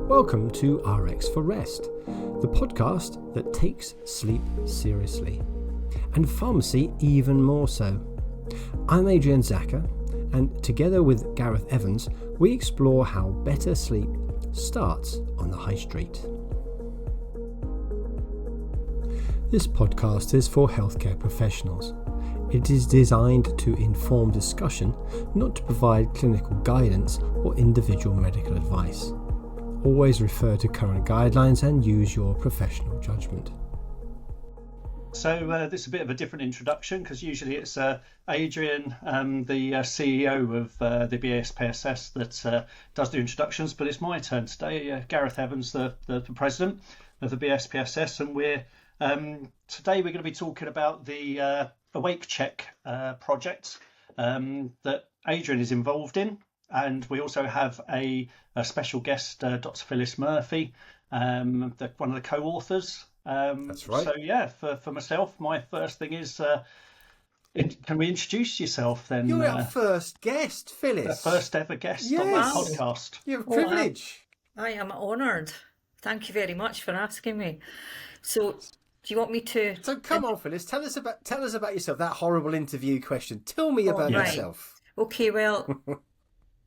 Welcome to RX for Rest, the podcast that takes sleep seriously, and pharmacy even more so. I'm Adrian and together with Gareth Evans, we explore how better sleep starts on the high street. This podcast is for healthcare professionals. It is designed to inform discussion, not to provide clinical guidance or individual medical advice. Always refer to current guidelines and use your professional judgment. So this is a bit of a different introduction because usually it's Adrian, the CEO of the BSPSS, that does the introductions, but it's my turn today. Gareth Evans, the president of the BSPSS, and today we're going to be talking about the Awake Check project that Adrian is involved in. And we also have a special guest, Dr Phyllis Murphie, one of the co-authors. That's right. So yeah, for myself, my first thing is, can we introduce yourself then? You're our first guest, Phyllis. The first ever guest on the podcast. You have a privilege. I am honoured. Thank you very much for asking me. So, do you want me to? So come on, Phyllis. Tell us about yourself. That horrible interview question. Tell me about yourself. Okay. Well,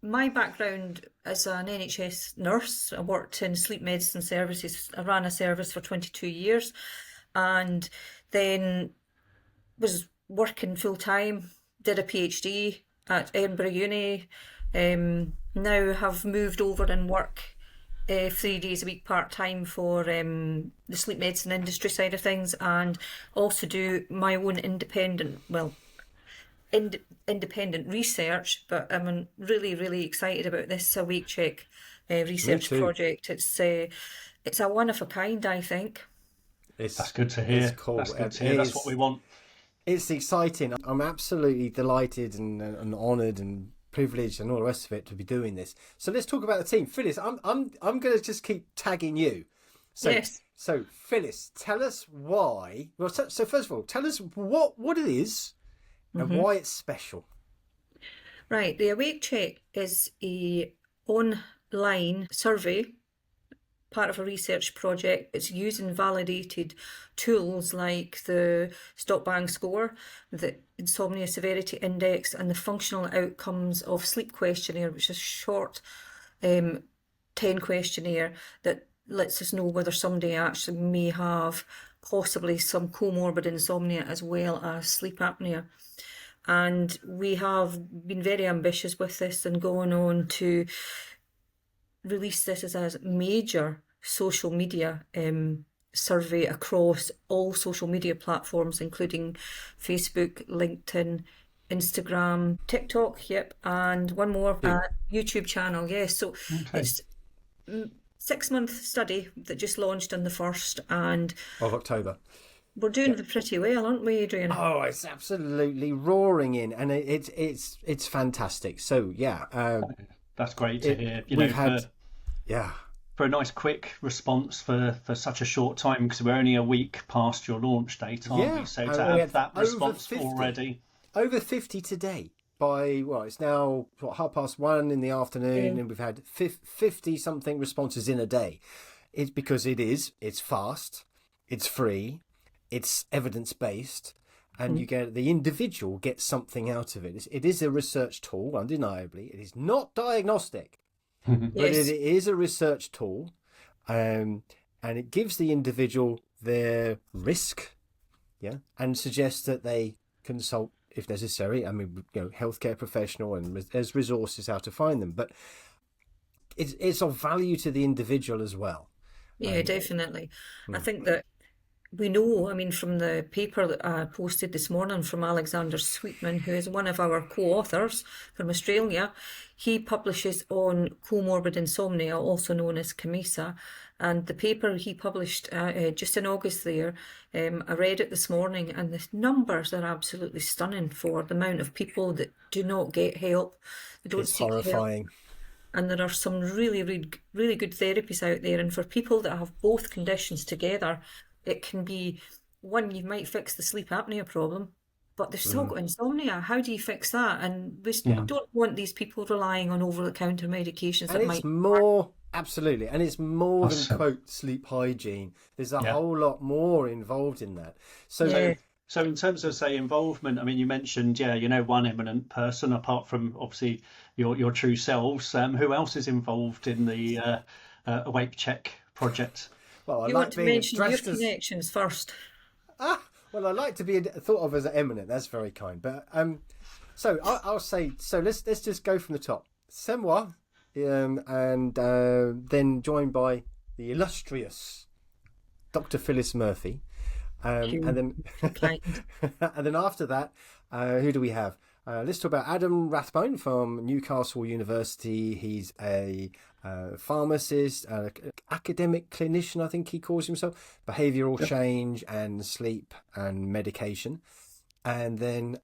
my background as an NHS nurse, I worked in sleep medicine services. I ran a service for 22 years, and then was working full time. Did a PhD at Edinburgh Uni. Now have moved over and work 3 days a week part-time for the sleep medicine industry side of things, and also do my own independent research. But I'm really excited about this Awake Check research project. It's a one of a kind, I think. That's good to hear. It's cool. That's good to hear. That's what we want. It's exciting. I'm absolutely delighted and honoured and privileged and all the rest of it to be doing this. So let's talk about the team. Phyllis, I'm going to just keep tagging you. So, yes. So Phyllis, tell us why. Well, so first of all, tell us what it is and why it's special. Right. The Awake Check is a online survey, part of a research project. It's using validated tools like the STOP-Bang score, the Insomnia Severity Index, and the Functional Outcomes of Sleep questionnaire, which is a short 10 questionnaire that lets us know whether somebody actually may have possibly some comorbid insomnia as well as sleep apnea. And we have been very ambitious with this and going on to release this as a major social media survey across all social media platforms, including Facebook, LinkedIn, Instagram, TikTok, and one more, YouTube channel. Yes, so it's a 6-month study that just launched on the 1st of October. We're doing pretty well, aren't we, Adrian? Oh, it's absolutely roaring in, and it's fantastic. So yeah, that's great to hear. For a nice quick response for such a short time, because we're only a week past your launch date, aren't we? So to have that response 50, already. Over 50 today it's now 1:30 in the afternoon, and we've had 50 something responses in a day. It's because it's fast, it's free, it's evidence-based, and you get the individual gets something out of it. It is a research tool, undeniably. It is not diagnostic. But it is a research tool, and it gives the individual their risk, and suggests that they consult if necessary. I mean, healthcare professional, and there's resources how to find them. But it's of value to the individual as well. Yeah, definitely. I think that we know, from the paper that I posted this morning from Alexander Sweetman, who is one of our co-authors from Australia. He publishes on comorbid insomnia, also known as CAMISA, and the paper he published just in August there, I read it this morning, and the numbers are absolutely stunning for the amount of people that do not get help. They don't seek horrifying. Help. And there are some really good therapies out there, and for people that have both conditions together, it can be, one, you might fix the sleep apnea problem, but they've still got insomnia. How do you fix that? And we don't want these people relying on over-the-counter medications. And it's more Absolutely. And it's more than, Awesome. quote, sleep hygiene. There's a Yeah. whole lot more involved in that. So, Yeah. So in terms of, say, involvement, I mean, you mentioned, one eminent person apart from obviously your true selves. Who else is involved in the Awake Check project? well, I You like want to being mention your addressed as... connections first. Well, I like to be thought of as an eminent. That's very kind. But so I'll say, so let's just go from the top. C'est moi, and then joined by the illustrious Dr. Phyllis Murphie. And then and then after that, who do we have? Let's talk about Adam Rathbone from Newcastle University. He's a pharmacist, academic clinician, I think he calls himself, behavioural change and sleep and medication. And then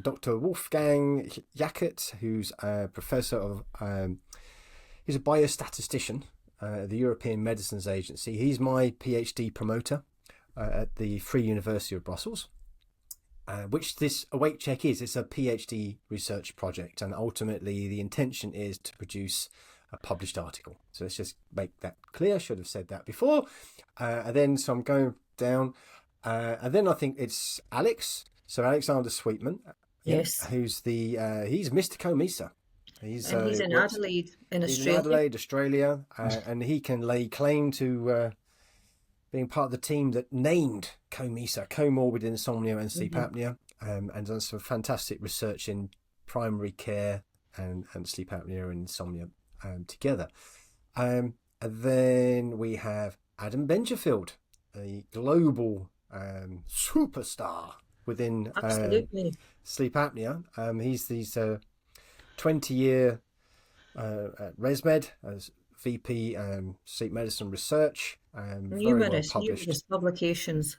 Dr. Wolfgang Jackert, who's a professor of, he's a biostatistician at the European Medicines Agency. He's my PhD promoter at the Free University of Brussels, which this Awake Check is. It's a PhD research project, and ultimately the intention is to produce a published article. So let's just make that clear. Should have said that before. And then, so I'm going down, and then I think it's Alex. So Alexander Sweetman, Yes. who's he's Mr. Comisa. He's in Adelaide, in He's Australia. in Adelaide, Australia, and he can lay claim to being part of the team that named COMISA, comorbid insomnia and sleep apnea, and done some fantastic research in primary care and sleep apnea and insomnia together. And then we have Adam Benjerfield, a global superstar within Absolutely. sleep apnea. He's 20-year at ResMed as VP Sleep Medicine Research. Numerous very well published. publications.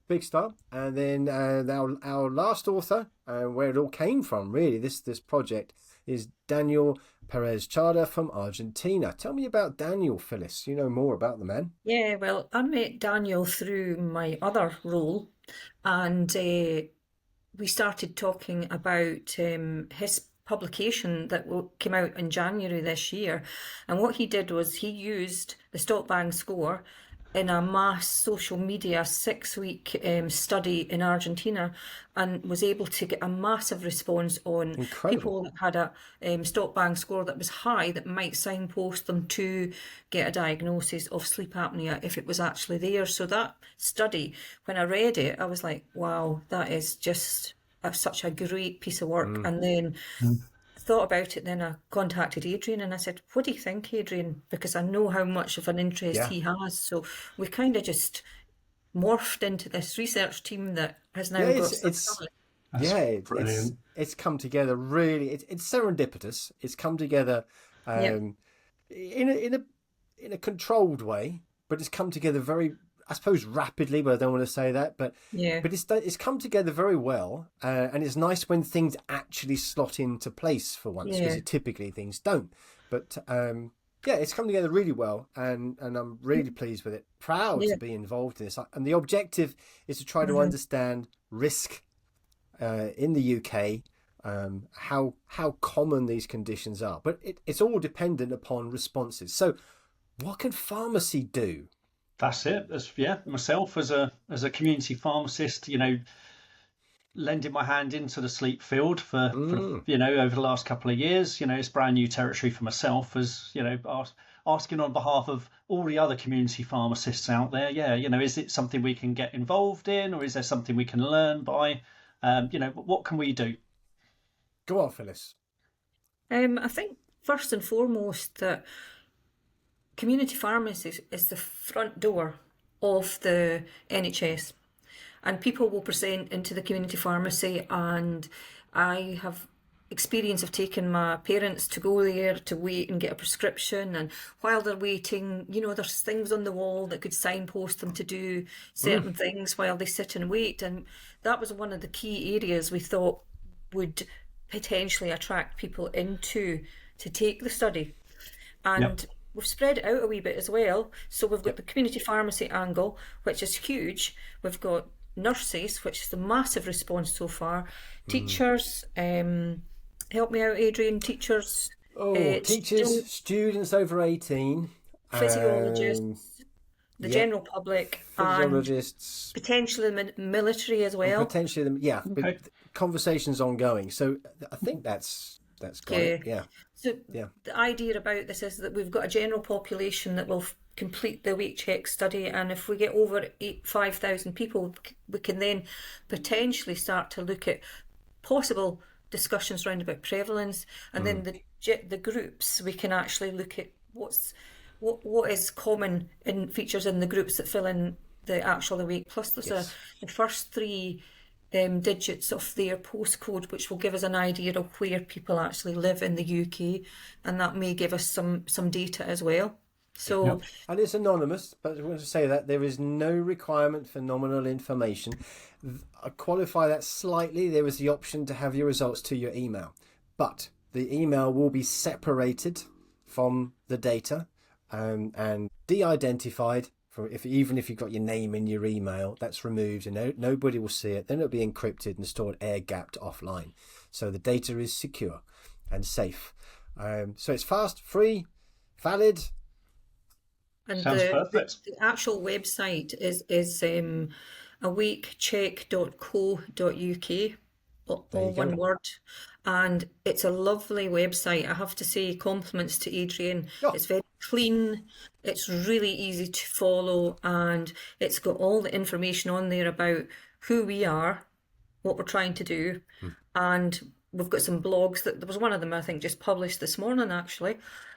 Big star. And then our last author, where it all came from, really, this project, is Daniel Perez Chada from Argentina. Tell me about Daniel, Phyllis. You know more about the man. Yeah, well, I met Daniel through my other role, and we started talking about his publication that came out in January this year. And what he did was he used the STOP-Bang score in a mass social media 6-week study in Argentina, and was able to get a massive response on people that had a STOP-Bang score that was high, that might signpost them to get a diagnosis of sleep apnea if it was actually there. So that study, when I read it, I was like, wow, that is just such a great piece of work. And then thought about it, then I contacted Adrian and I said, what do you think, Adrian? Because I know how much of an interest he has. So we kind of just morphed into this research team that has now got it's come together really. It's serendipitous. It's come together in a controlled way, but it's come together very, I suppose, rapidly, but I don't want to say that. But it's come together very well, and it's nice when things actually slot into place for once, because typically things don't. But it's come together really well, and I'm really pleased with it. Proud to be involved in this, and the objective is to try to understand risk in the UK, how common these conditions are. But it's all dependent upon responses. So, what can pharmacy do? That's it. Myself as a community pharmacist, lending my hand into the sleep field for over the last couple of years. It's brand new territory for myself, as asking on behalf of all the other community pharmacists out there. Is it something we can get involved in, or is there something we can learn by? What can we do? Go on, Phyllis. I think first and foremost that community pharmacy is the front door of the NHS, and people will present into the community pharmacy, and I have experience of taking my parents to go there to wait and get a prescription, and while they're waiting, there's things on the wall that could signpost them to do certain things while they sit and wait. And that was one of the key areas we thought would potentially attract people into to take the study. And we've spread it out a wee bit as well. So we've got the community pharmacy angle, which is huge. We've got nurses, which is a massive response so far. Teachers, help me out, Adrian. Teachers. Teachers, students over 18. Physiologists, the general public, physiologists, and potentially the military as well. But conversations ongoing. So I think that's great. Yeah. So the idea about this is that we've got a general population that will complete the week check study, and if we get over 5,000 people, we can then potentially start to look at possible discussions around about prevalence, and then the groups, we can actually look at what is common in features in the groups that fill in the actual awake. Plus there's the first 3 digits of their postcode, which will give us an idea of where people actually live in the UK, and that may give us some data as well. So, and it's anonymous, but I want to say that there is no requirement for nominal information. I qualify that slightly. There is the option to have your results to your email, but the email will be separated from the data and de-identified. Even if you've got your name in your email, that's removed and nobody will see it. Then it'll be encrypted and stored air-gapped offline. So the data is secure and safe. So it's fast, free, valid. And Sounds perfect. The actual website is awakecheck.co.uk, all one word. And it's a lovely website. I have to say, compliments to Adrian. It's very clean, it's really easy to follow, and it's got all the information on there about who we are, what we're trying to do, and we've got some blogs. There was one of them I think just published this morning actually.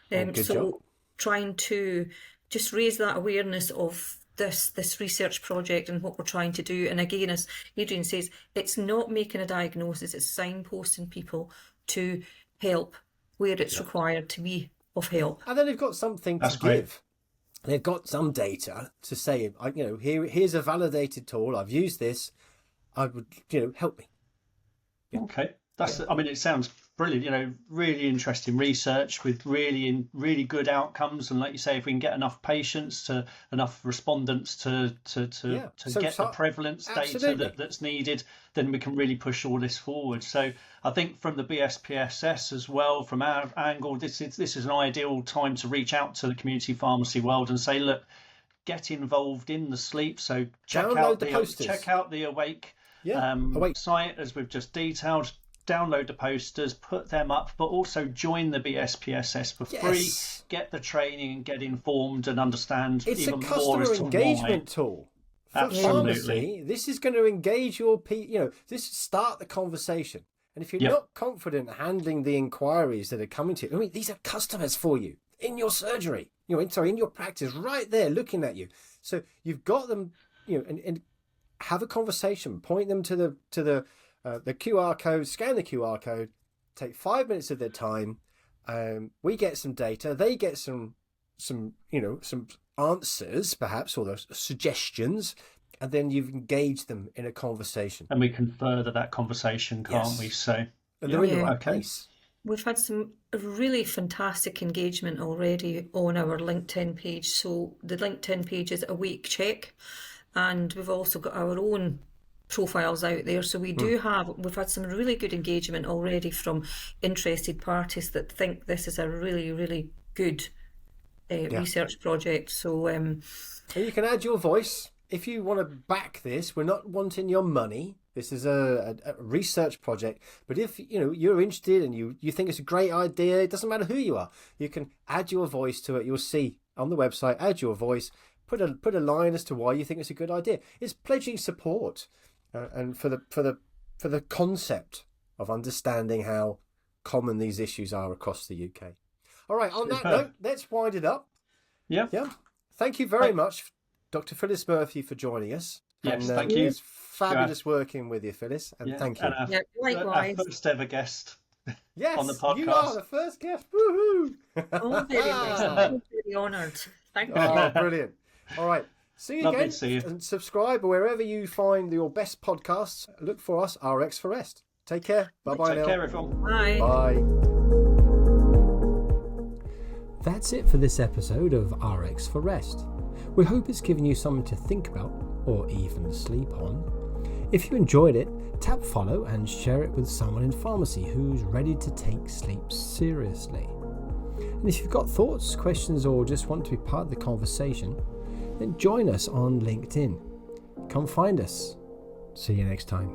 Good job. Trying to just raise that awareness of this research project and what we're trying to do. And again, as Adrian says, it's not making a diagnosis, it's signposting people to help where it's required to be of help. And then they've got something to give. They've got some data to say, here's a validated tool, I've used this, I would, help me. Yeah. Okay. It sounds brilliant, really interesting research with really good outcomes. And like you say, if we can get enough patients enough respondents to get the prevalence data that's needed, then we can really push all this forward. So I think from the BSPSS as well, from our angle, this is an ideal time to reach out to the community pharmacy world and say, look, get involved in the sleep. So check out the Awake site, as we've just detailed. Download the posters, put them up, but also join the BSPSS for free. Get the training and get informed and understand even more. It's a customer engagement tool for pharmacy. This is going to engage your people. This start the conversation. And if you're not confident handling the inquiries that are coming to you, these are customers for you in your surgery. In your practice, right there looking at you. So you've got them. And have a conversation. Point them to the QR code, scan the QR code, take 5 minutes of their time. We get some data, they get some answers perhaps, or those suggestions, and then you've engaged them in a conversation. And we can further that conversation, can't we? So they're in the right place. We've had some really fantastic engagement already on our LinkedIn page. So the LinkedIn page is Awake Check, and we've also got our own profiles out there. So we've had some really good engagement already from interested parties that think this is a really, really good research project. So and you can add your voice if you want to back this. We're not wanting your money. This is a research project, but if you're interested and you think it's a great idea, it doesn't matter who you are, you can add your voice to it. You'll see on the website, add your voice, put a line as to why you think it's a good idea. It's pledging support and for the concept of understanding how common these issues are across the UK. All right, on that note, let's wind it up. Yeah. Thank you very much, Dr. Phyllis Murphie, for joining us. Yes, thank you. It's fabulous working with you, Phyllis, and thank you. And our first ever guest on the podcast. You are the first guest. Woohoo! Oh, very nice. I'm very honoured. Thank you. Oh, brilliant. All right. See you Lovely again. To see you. And subscribe wherever you find your best podcasts. Look for us, RX for Rest. Take care. Bye-bye now. Take care, everyone. Bye. Bye. That's it for this episode of RX for Rest. We hope it's given you something to think about or even sleep on. If you enjoyed it, tap follow and share it with someone in pharmacy who's ready to take sleep seriously. And if you've got thoughts, questions, or just want to be part of the conversation, then join us on LinkedIn. Come find us. See you next time.